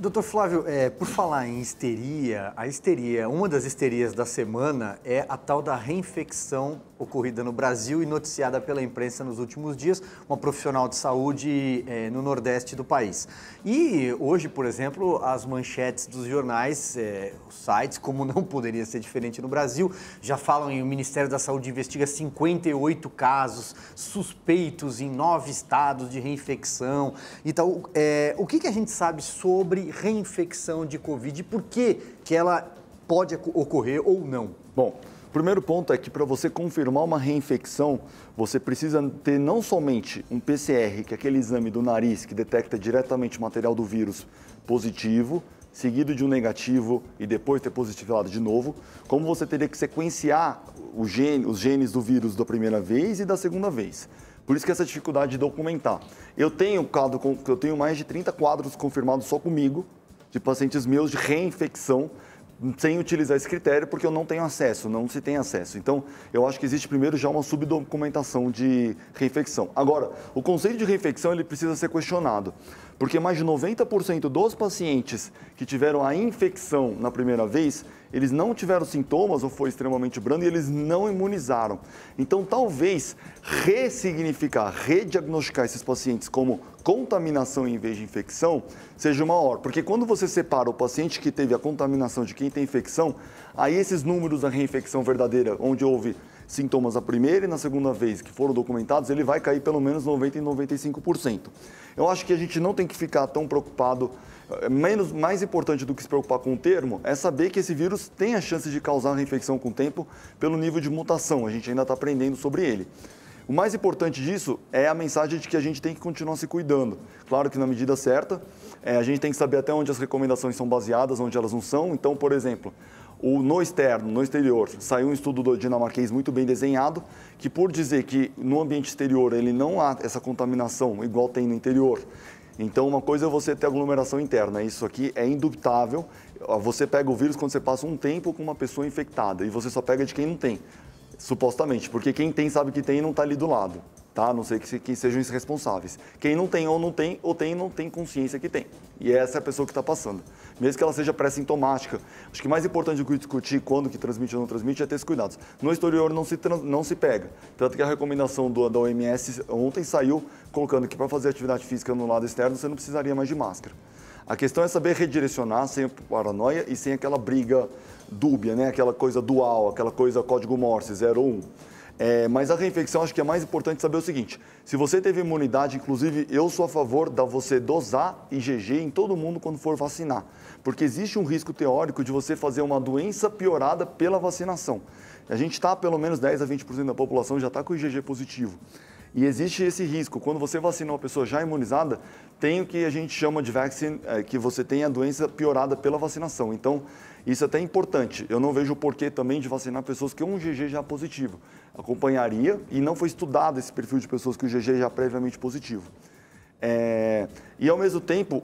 Doutor Flávio, por falar em histeria, uma das histerias da semana é a tal da reinfecção ocorrida no Brasil e noticiada pela imprensa nos últimos dias, uma profissional de saúde no Nordeste do país. E hoje, por exemplo, as manchetes dos jornais, os sites, como não poderia ser diferente no Brasil, já falam em o Ministério da Saúde investiga 58 casos suspeitos em 9 estados de reinfecção e tal. O que a gente sabe sobre reinfecção de Covid e por que ela pode ocorrer ou não? Bom, o primeiro ponto é que para você confirmar uma reinfecção, você precisa ter não somente um PCR, que é aquele exame do nariz que detecta diretamente o material do vírus positivo, seguido de um negativo e depois ter positivado de novo, como você teria que sequenciar os genes do vírus da primeira vez e da segunda vez. Por isso que essa dificuldade de documentar. Eu tenho mais de 30 quadros confirmados só comigo, de pacientes meus de reinfecção, sem utilizar esse critério, porque eu não tenho acesso, não se tem acesso. Então, eu acho que existe primeiro já uma subdocumentação de reinfecção. Agora, o conceito de reinfecção ele precisa ser questionado, porque mais de 90% dos pacientes que tiveram a infecção na primeira vez, eles não tiveram sintomas ou foi extremamente brando e eles não imunizaram. Então, talvez ressignificar, rediagnosticar esses pacientes como contaminação em vez de infecção seja maior. Porque quando você separa o paciente que teve a contaminação de quem tem infecção, aí esses números da reinfecção verdadeira, onde houve sintomas a primeira e na segunda vez que foram documentados, ele vai cair pelo menos 90% e 95%. Eu acho que a gente não tem que ficar tão preocupado, mais importante do que se preocupar com o termo, é saber que esse vírus tem a chance de causar reinfecção com o tempo pelo nível de mutação, a gente ainda está aprendendo sobre ele. O mais importante disso é a mensagem de que a gente tem que continuar se cuidando. Claro que na medida certa, a gente tem que saber até onde as recomendações são baseadas, onde elas não são. Então, por exemplo, no exterior, saiu um estudo dinamarquês muito bem desenhado, que por dizer que no ambiente exterior ele não há essa contaminação igual tem no interior. Então, uma coisa é você ter aglomeração interna, isso aqui é indubitável. Você pega o vírus quando você passa um tempo com uma pessoa infectada e você só pega de quem não tem. Supostamente, porque quem tem sabe que tem e não está ali do lado, tá? A não ser que sejam irresponsáveis. Quem não tem ou não tem, ou tem e não tem consciência que tem. E essa é a pessoa que está passando. Mesmo que ela seja pré-sintomática. Acho que mais importante do que discutir quando que transmite ou não transmite é ter esses cuidados. No exterior não se pega. Tanto que a recomendação da OMS ontem saiu colocando que para fazer atividade física no lado externo você não precisaria mais de máscara. A questão é saber redirecionar sem paranoia e sem aquela briga dúbia, né? Aquela coisa dual, aquela coisa código Morse, 0 ou 1. Mas a reinfecção, acho que é mais importante saber o seguinte, se você teve imunidade, inclusive eu sou a favor de você dosar IgG em todo mundo quando for vacinar, porque existe um risco teórico de você fazer uma doença piorada pela vacinação. A gente está, pelo menos 10 a 20% da população já está com IgG positivo. E existe esse risco. Quando você vacina uma pessoa já imunizada, tem o que a gente chama de vaccine, que você tem a doença piorada pela vacinação. Então, isso é até importante. Eu não vejo o porquê também de vacinar pessoas que um IgG já positivo. Acompanharia, e não foi estudado esse perfil de pessoas que o IgG já é previamente positivo. E ao mesmo tempo,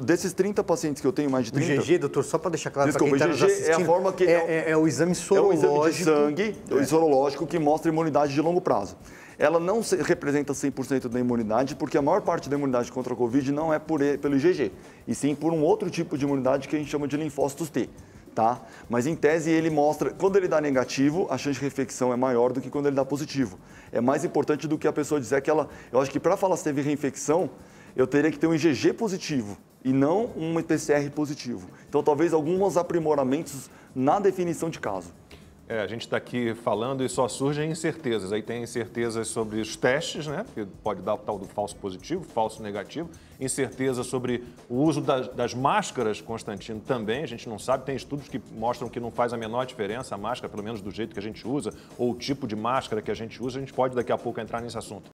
desses 30 pacientes que eu tenho, mais de 30... O IgG, doutor, só para deixar claro para quem está nos assistindo, é a forma que... É o exame sorológico. É o exame de sangue, o sorológico, que mostra imunidade de longo prazo. Ela não representa 100% da imunidade, porque a maior parte da imunidade contra a Covid não é pelo IgG, e sim por um outro tipo de imunidade que a gente chama de linfócitos T. Tá? Mas em tese ele mostra, quando ele dá negativo, a chance de reinfecção é maior do que quando ele dá positivo. É mais importante do que a pessoa dizer que ela... Eu acho que para falar se teve reinfecção, eu teria que ter um IgG positivo e não um PCR positivo. Então talvez alguns aprimoramentos na definição de caso. A gente está aqui falando e só surgem incertezas. Aí tem incertezas sobre os testes, né? Que pode dar o tal do falso positivo, falso negativo. Incerteza sobre o uso das máscaras, Constantino, também. A gente não sabe. Tem estudos que mostram que não faz a menor diferença a máscara, pelo menos do jeito que a gente usa, ou o tipo de máscara que a gente usa. A gente pode daqui a pouco entrar nesse assunto.